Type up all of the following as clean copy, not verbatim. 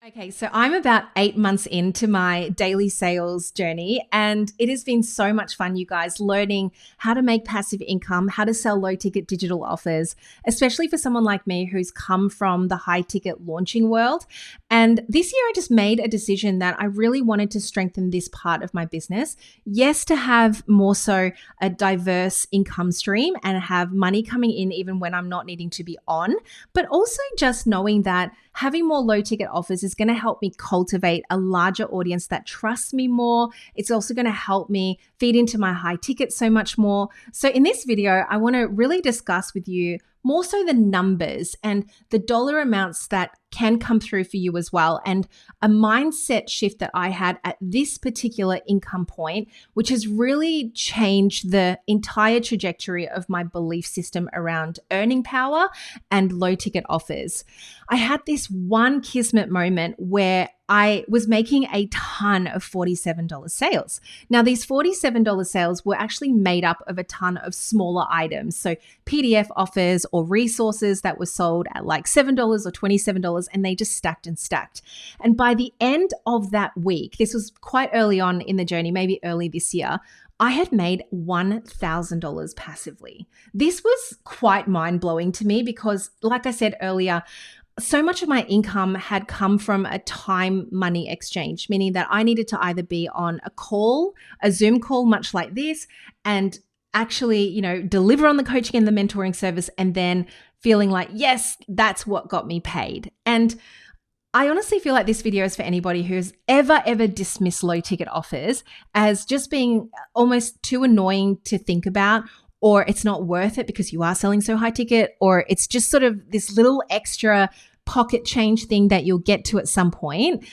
Okay, so I'm about 8 months into my daily sales journey, and it has been so much fun, you guys, learning how to make passive income, how to sell low ticket digital offers, especially for someone like me who's come from the high ticket launching world. And this year, I just made a decision that I really wanted to strengthen this part of my business. Yes, to have more so a diverse income stream and have money coming in even when I'm not needing to be on, but also just knowing that having more low ticket offers is going to help me cultivate a larger audience that trusts me more. It's also going to help me feed into my high ticket so much more. So in this video, I want to really discuss with you more so the numbers and the dollar amounts that can come through for you as well, and a mindset shift that I had at this particular income point, which has really changed the entire trajectory of my belief system around earning power and low ticket offers. I had this one kismet moment where I was making a ton of $47 sales. Now, these $47 sales were actually made up of a ton of smaller items. So PDF offers or resources that were sold at like $7 or $27, and they just stacked and stacked. And by the end of that week, this was quite early on in the journey, maybe early this year, I had made $1,000 passively. This was quite mind-blowing to me because, like I said earlier, so much of my income had come from a time money exchange, meaning that I needed to either be on a call, a Zoom call, much like this, and actually, deliver on the coaching and the mentoring service, and then feeling like, yes, that's what got me paid. And I honestly feel like this video is for anybody who's ever dismissed low ticket offers as just being almost too annoying to think about, or it's not worth it because you are selling so high ticket, or it's just sort of this little extra pocket change thing that you'll get to at some point.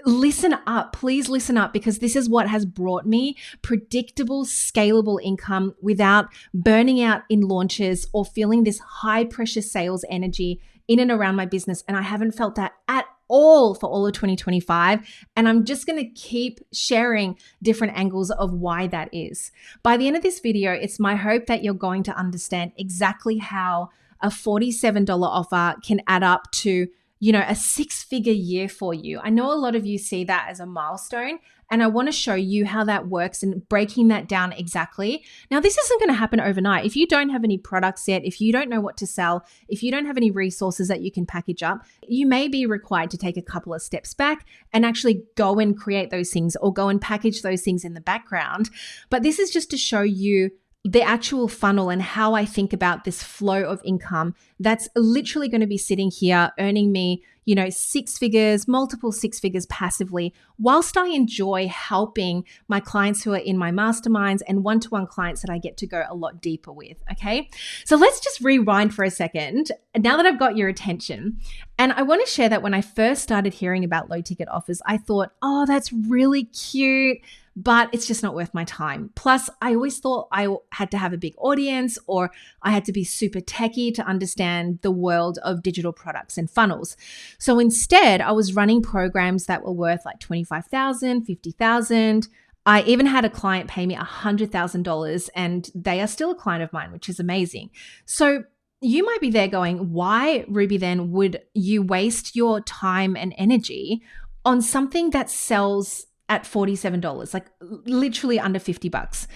Listen up, please listen up, because this is what has brought me predictable, scalable income without burning out in launches or feeling this high pressure sales energy in and around my business. And I haven't felt that at all for all of 2025. And I'm just going to keep sharing different angles of why that is. By the end of this video, it's my hope that you're going to understand exactly how a $47 offer can add up to, a six-figure year for you. I know a lot of you see that as a milestone, and I want to show you how that works and breaking that down exactly. Now, this isn't going to happen overnight. If you don't have any products yet, if you don't know what to sell, if you don't have any resources that you can package up, you may be required to take a couple of steps back and actually go and create those things or go and package those things in the background. But this is just to show you the actual funnel and how I think about this flow of income that's literally going to be sitting here earning me, six figures, multiple six figures passively, whilst I enjoy helping my clients who are in my masterminds and one-to-one clients that I get to go a lot deeper with. Okay. So let's just rewind for a second. Now that I've got your attention, and I want to share that when I first started hearing about low ticket offers, I thought, oh, that's really cute, but it's just not worth my time. Plus, I always thought I had to have a big audience, or I had to be super techie to understand the world of digital products and funnels. So instead, I was running programs that were worth like $25,000, $50,000. I even had a client pay me $100,000, and they are still a client of mine, which is amazing. So you might be there going, why, Ruby, then would you waste your time and energy on something that sells at $47, like literally under $50?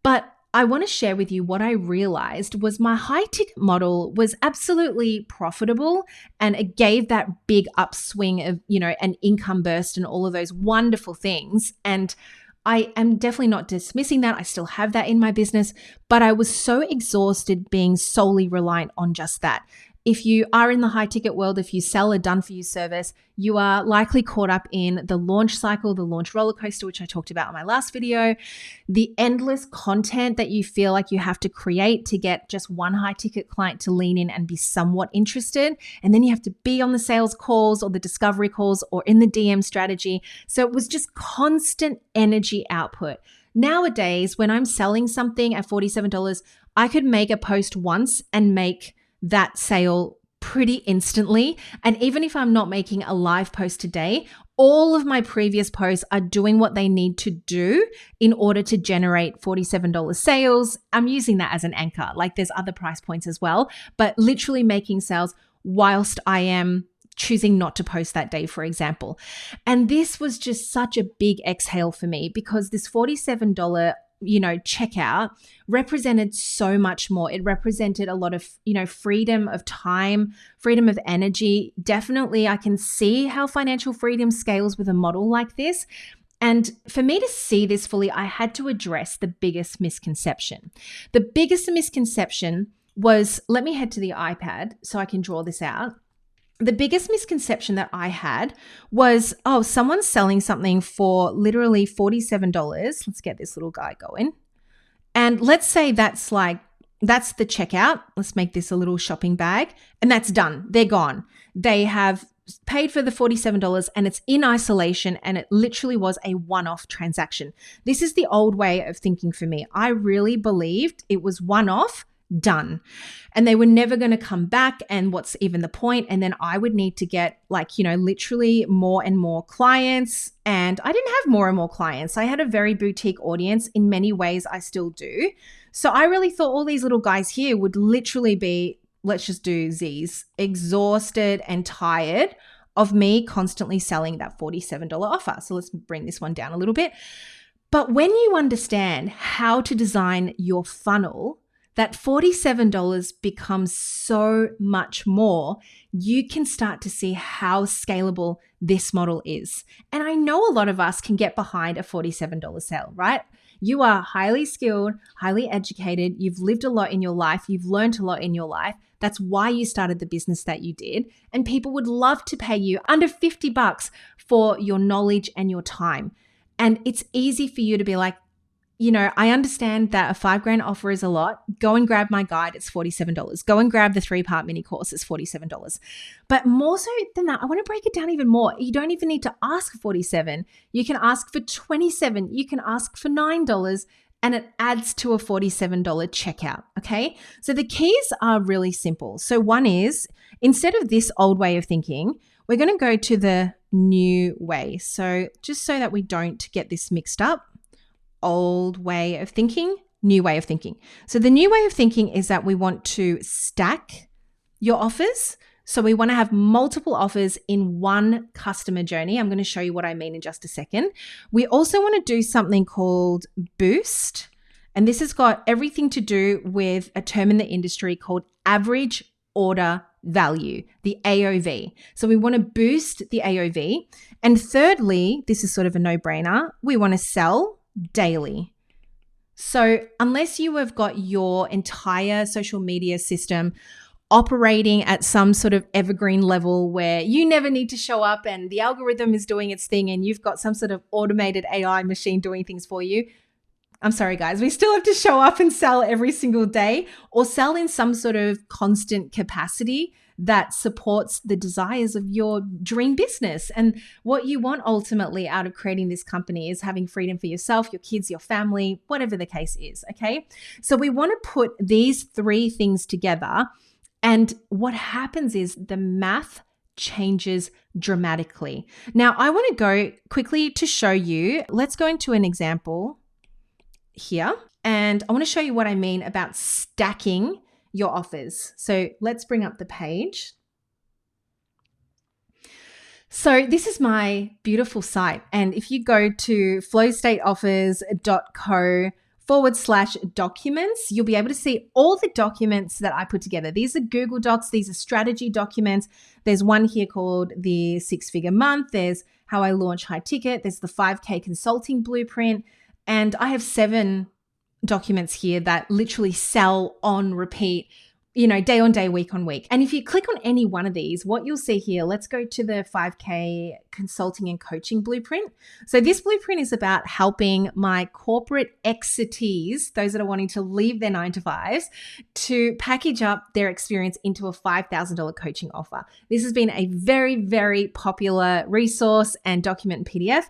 But I want to share with you what I realized was my high ticket model was absolutely profitable, and it gave that big upswing of, an income burst and all of those wonderful things. And I am definitely not dismissing that. I still have that in my business, but I was so exhausted being solely reliant on just that. If you are in the high ticket world, if you sell a done for you service, you are likely caught up in the launch cycle, the launch roller coaster, which I talked about in my last video, the endless content that you feel like you have to create to get just one high ticket client to lean in and be somewhat interested. And then you have to be on the sales calls or the discovery calls or in the DM strategy. So it was just constant energy output. Nowadays, when I'm selling something at $47, I could make a post once and make that sale pretty instantly. And even if I'm not making a live post today, all of my previous posts are doing what they need to do in order to generate $47 sales. I'm using that as an anchor. Like, there's other price points as well, but literally making sales whilst I am choosing not to post that day, for example. And this was just such a big exhale for me because this $47 checkout represented so much more. It represented a lot of, freedom of time, freedom of energy. Definitely, I can see how financial freedom scales with a model like this. And for me to see this fully, I had to address the biggest misconception. The biggest misconception was, let me head to the iPad so I can draw this out. The biggest misconception that I had was, someone's selling something for literally $47. Let's get this little guy going. And let's say that's the checkout. Let's make this a little shopping bag. And that's done. They're gone. They have paid for the $47 and it's in isolation, and it literally was a one-off transaction. This is the old way of thinking for me. I really believed it was one-off, done. And they were never going to come back. And what's even the point? And then I would need to get literally more and more clients. And I didn't have more and more clients. I had a very boutique audience. In many ways, I still do. So I really thought all these little guys here would literally be, let's just do Z's, exhausted and tired of me constantly selling that $47 offer. So let's bring this one down a little bit. But when you understand how to design your funnel, that $47 becomes so much more. You can start to see how scalable this model is. And I know a lot of us can get behind a $47 sale, right? You are highly skilled, highly educated. You've lived a lot in your life. You've learned a lot in your life. That's why you started the business that you did. And people would love to pay you under $50 for your knowledge and your time. And it's easy for you to be like, I understand that a $5,000 offer is a lot. Go and grab my guide. It's $47. Go and grab the 3-part mini course. It's $47. But more so than that, I want to break it down even more. You don't even need to ask for $47. You can ask for $27. You can ask for $9, and it adds to a $47 checkout. Okay. So the keys are really simple. So one is, instead of this old way of thinking, we're going to go to the new way. So just so that we don't get this mixed up. Old way of thinking, new way of thinking. So the new way of thinking is that we want to stack your offers. So we want to have multiple offers in one customer journey. I'm going to show you what I mean in just a second. We also want to do something called boost. And this has got everything to do with a term in the industry called average order value, the AOV. So we want to boost the AOV. And thirdly, this is sort of a no-brainer, we want to sell daily. So unless you have got your entire social media system operating at some sort of evergreen level where you never need to show up and the algorithm is doing its thing and you've got some sort of automated AI machine doing things for you, I'm sorry, guys, we still have to show up and sell every single day, or sell in some sort of constant capacity that supports the desires of your dream business. And what you want ultimately out of creating this company is having freedom for yourself, your kids, your family, whatever the case is. Okay. So we want to put these three things together. And what happens is the math changes dramatically. Now, I want to go quickly to show you. Let's go into an example here. And I want to show you what I mean about stacking your offers. So let's bring up the page. So this is my beautiful site. And if you go to flowstateoffers.co/documents, you'll be able to see all the documents that I put together. These are Google Docs. These are strategy documents. There's one here called the 6-figure month. There's how I launch high ticket. There's the 5K consulting blueprint. And I have 7 documents here that literally sell on repeat, day on day, week on week. And if you click on any one of these, what you'll see here, let's go to the 5K consulting and coaching blueprint. So this blueprint is about helping my corporate expertise, those that are wanting to leave their 9-to-5s, to package up their experience into a $5,000 coaching offer. This has been a very, very popular resource and document in PDF.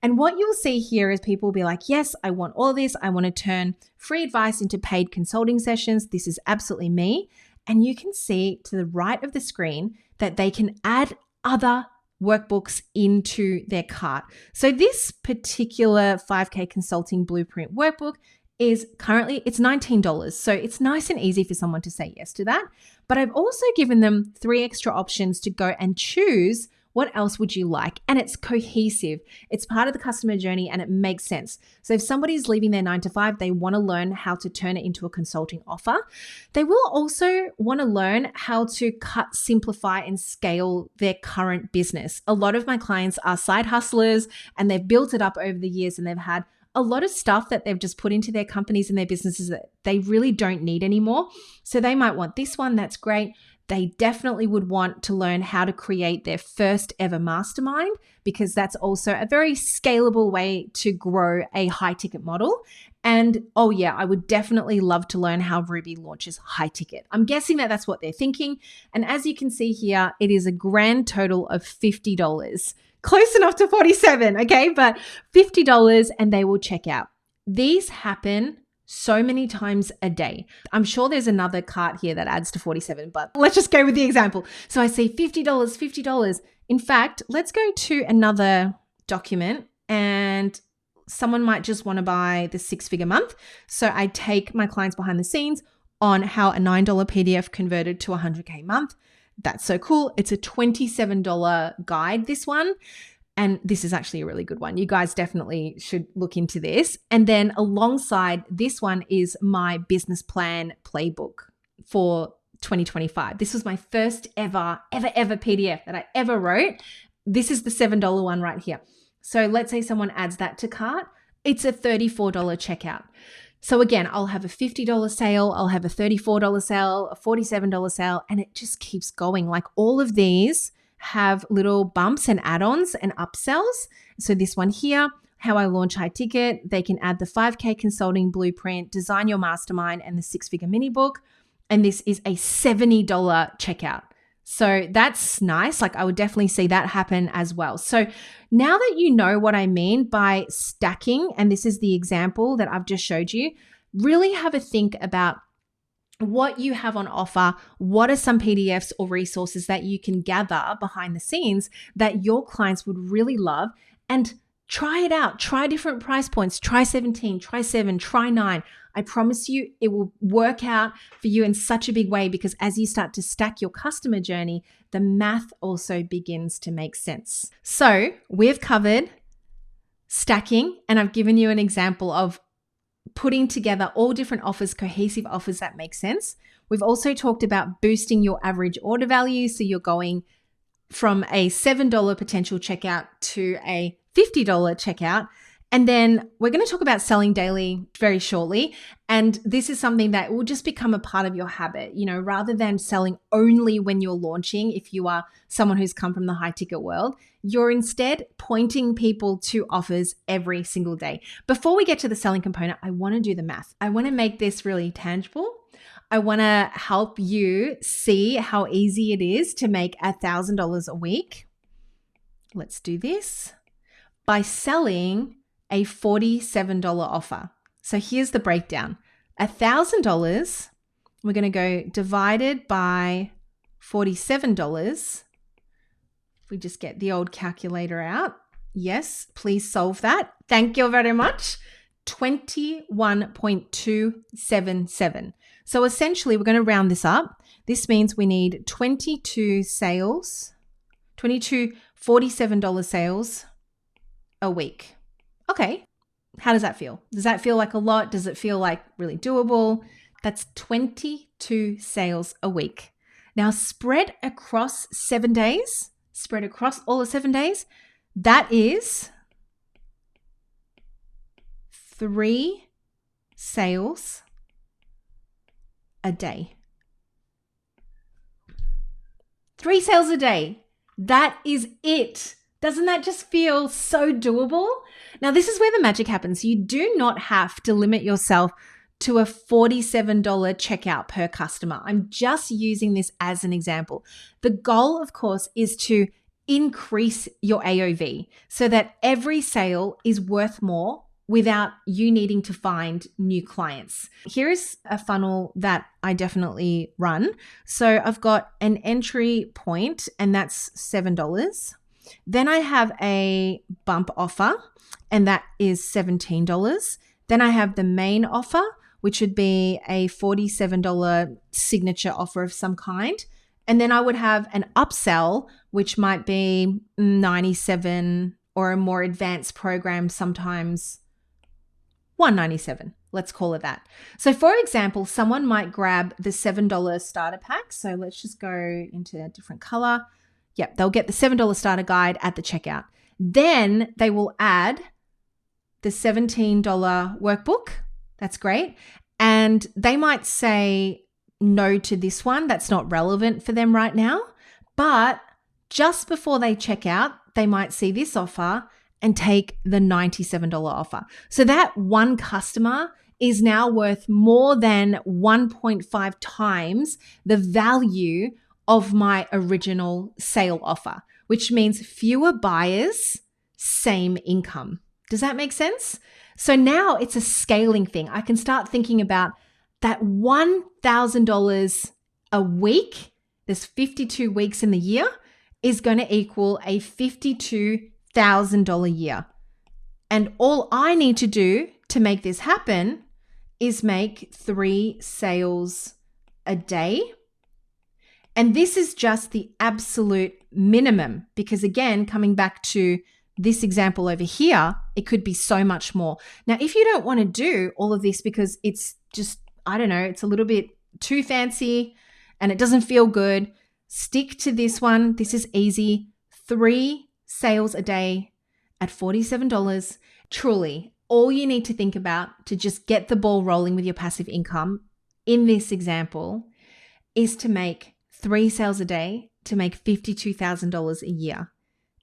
And what you'll see here is people will be like, yes, I want all of this. I want to turn free advice into paid consulting sessions. This is absolutely me. And you can see to the right of the screen that they can add other workbooks into their cart. So this particular 5K consulting blueprint workbook is currently it's $19. So it's nice and easy for someone to say yes to that. But I've also given them 3 extra options to go and choose what else would you like? And it's cohesive. It's part of the customer journey and it makes sense. So if somebody's leaving their 9 to 5, they want to learn how to turn it into a consulting offer. They will also want to learn how to cut, simplify, and scale their current business. A lot of my clients are side hustlers and they've built it up over the years and they've had a lot of stuff that they've just put into their companies and their businesses that they really don't need anymore. So they might want this one, that's great. They definitely would want to learn how to create their first ever mastermind, because that's also a very scalable way to grow a high ticket model. And oh yeah, I would definitely love to learn how Ruby launches high ticket. I'm guessing that that's what they're thinking. And as you can see here, it is a grand total of $50. Close enough to 47, okay? But $50 and they will check out. These happen so many times a day. I'm sure there's another cart here that adds to 47, but let's just go with the example. So I see $50, $50. In fact, let's go to another document and someone might just want to buy the 6-figure month. So I take my clients behind the scenes on how a $9 PDF converted to a 100K month. That's so cool. It's a $27 guide, this one. And this is actually a really good one. You guys definitely should look into this. And then alongside this one is my business plan playbook for 2025. This was my first ever PDF that I ever wrote. This is the $7 one right here. So let's say someone adds that to cart. It's a $34 checkout. So again, I'll have a $50 sale, I'll have a $34 sale, a $47 sale, and it just keeps going. Like all of these have little bumps and add-ons and upsells. So this one here, how I launch high ticket, they can add the 5K consulting blueprint, design your mastermind, and the 6-figure mini book. And this is a $70 checkout. So that's nice. Like I would definitely see that happen as well. So now that you know what I mean by stacking, and this is the example that I've just showed you, really have a think about what you have on offer. What are some PDFs or resources that you can gather behind the scenes that your clients would really love, and try it out. Try different price points. Try 17, try 7, try 9. I promise you it will work out for you in such a big way, because as you start to stack your customer journey, the math also begins to make sense. So we've covered stacking, and I've given you an example of putting together all different offers, cohesive offers that make sense. We've also talked about boosting your average order value. So you're going from a $7 potential checkout to a $50 checkout. And then we're going to talk about selling daily very shortly. And this is something that will just become a part of your habit, you know, rather than selling only when you're launching. If you are someone who's come from the high ticket world, you're instead pointing people to offers every single day. Before we get to the selling component, I want to do the math. I want to make this really tangible. I want to help you see how easy it is to make $1,000 a week. Let's do this by selling a $47 offer. So here's the breakdown. $1,000, we're going to go divided by $47. If we just get the old calculator out. Yes, please solve that. Thank you very much. 21.277. So essentially, we're going to round this up. This means we need 22 sales, 22 $47 sales a week. Okay, how does that feel? Does that feel like a lot? Does it feel like really doable? That's 22 sales a week. Now spread across 7 days, spread across all the 7 days, that is 3 sales a day. 3 sales a day. That is it. Doesn't that just feel so doable? Now, this is where the magic happens. You do not have to limit yourself to a $47 checkout per customer. I'm just using this as an example. The goal, of course, is to increase your AOV so that every sale is worth more without you needing to find new clients. Here is a funnel that I definitely run. So I've got an entry point, and that's $7. Then I have a bump offer, and that is $17. Then I have the main offer, which would be a $47 signature offer of some kind. And then I would have an upsell, which might be 97, or a more advanced program, sometimes 197. Let's call it that. So for example, someone might grab the $7 starter pack. So let's just go into a different color. Yep, they'll get the $7 starter guide at the checkout. Then they will add the $17 workbook. That's great. And they might say no to this one. That's not relevant for them right now. But just before they check out, they might see this offer and take the $97 offer. So that one customer is now worth more than 1.5 times the value of my original sale offer, which means fewer buyers, same income. Does that make sense? So now it's a scaling thing. I can start thinking about that $1,000 a week, there's 52 weeks in the year, is going to equal a $52,000 year. And all I need to do to make this happen is make 3 sales a day. And this is just the absolute minimum, because again, coming back to this example over here, it could be so much more. Now, if you don't want to do all of this because it's just, I don't know, it's a little bit too fancy and it doesn't feel good, stick to this one. This is easy. 3 sales a day at $47. Truly, all you need to think about to just get the ball rolling with your passive income in this example is to make 3 sales a day to make $52,000 a year.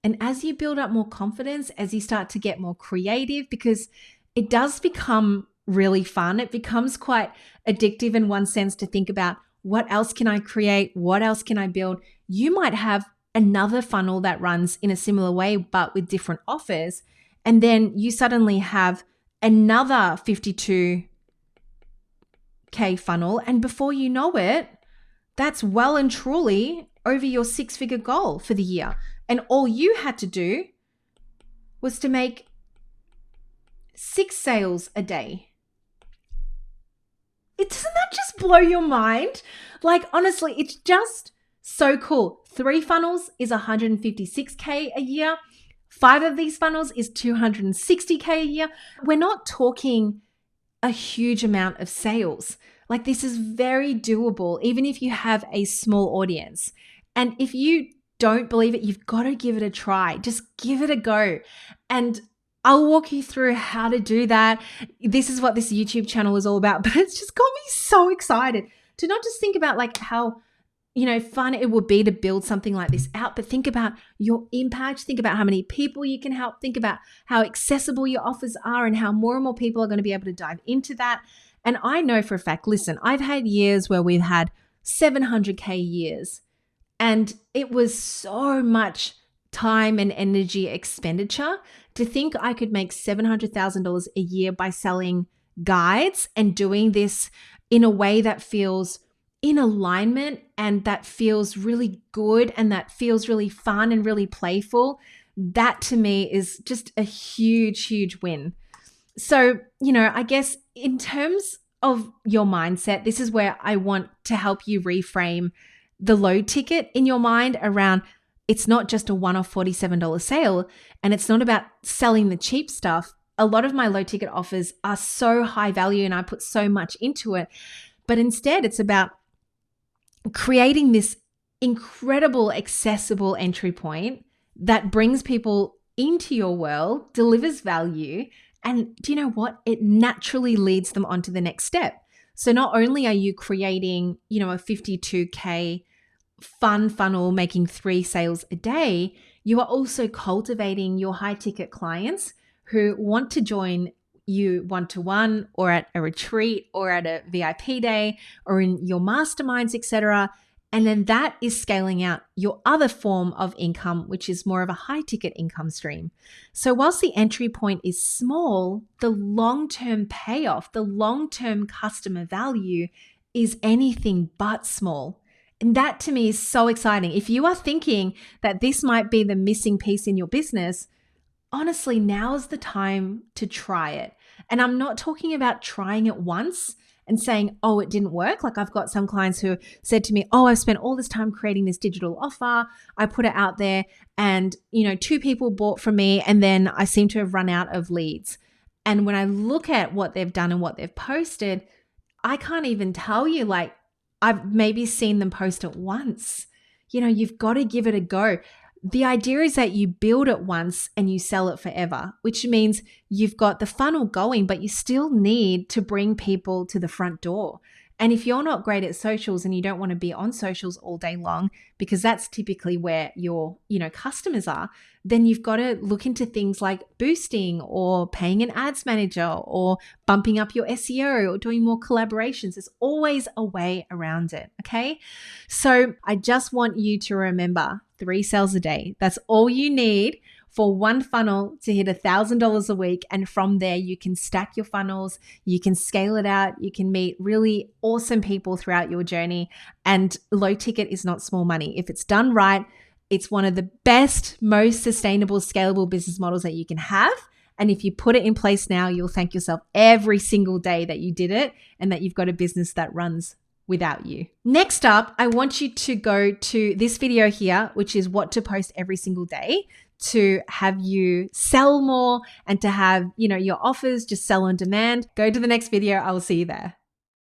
And as you build up more confidence, as you start to get more creative, because it does become really fun, it becomes quite addictive in one sense to think about what else can I create? What else can I build? You might have another funnel that runs in a similar way, but with different offers. And then you suddenly have another 52K funnel. And before you know it, that's well and truly over your 6-figure goal for the year. And all you had to do was to make 6 sales a day. Doesn't that just blow your mind? Like, honestly, it's just so cool. 3 funnels is 156K a year. 5 of these funnels is 260K a year. We're not talking a huge amount of sales. Like, this is very doable, even if you have a small audience. And if you don't believe it, you've got to give it a try. Just give it a go. And I'll walk you through how to do that. This is what this YouTube channel is all about, but it's just got me so excited to not just think about like how, fun it would be to build something like this out, but think about your impact, think about how many people you can help, think about how accessible your offers are and how more and more people are going to be able to dive into that. And I know for a fact, listen, I've had years where we've had 700K years, and it was so much time and energy expenditure to think I could make $700,000 a year by selling guides and doing this in a way that feels in alignment and that feels really good and that feels really fun and really playful. That to me is just a huge, huge win. So, I guess in terms of your mindset, this is where I want to help you reframe the low ticket in your mind around it's not just a one-off $47 sale, and it's not about selling the cheap stuff. A lot of my low ticket offers are so high value and I put so much into it, but instead it's about creating this incredible accessible entry point that brings people into your world, delivers value, and do you know what? It naturally leads them on to the next step. So not only are you creating, a 52K fun funnel making 3 sales a day, you are also cultivating your high ticket clients who want to join you one-to-one or at a retreat or at a VIP day or in your masterminds, etc. And then that is scaling out your other form of income, which is more of a high ticket income stream. So whilst the entry point is small, the long-term payoff, the long-term customer value is anything but small. And that to me is so exciting. If you are thinking that this might be the missing piece in your business, honestly, now is the time to try it. And I'm not talking about trying it once and saying, oh, it didn't work. Like I've got some clients who said to me, oh, I've spent all this time creating this digital offer. I put it out there and, 2 people bought from me and then I seem to have run out of leads. And when I look at what they've done and what they've posted, I can't even tell you, like I've maybe seen them post it once. You've got to give it a go. The idea is that you build it once and you sell it forever, which means you've got the funnel going, but you still need to bring people to the front door. And if you're not great at socials and you don't want to be on socials all day long, because that's typically where your, customers are, then you've got to look into things like boosting or paying an ads manager or bumping up your SEO or doing more collaborations. There's always a way around it. Okay. So I just want you to remember 3 sales a day. That's all you need for one funnel to hit $1,000 a week. And from there, you can stack your funnels, you can scale it out, you can meet really awesome people throughout your journey. And low ticket is not small money. If it's done right, it's one of the best, most sustainable, scalable business models that you can have. And if you put it in place now, you'll thank yourself every single day that you did it and that you've got a business that runs without you. Next up, I want you to go to this video here, which is what to post every single day to have you sell more and to have, your offers just sell on demand. Go to the next video. I will see you there.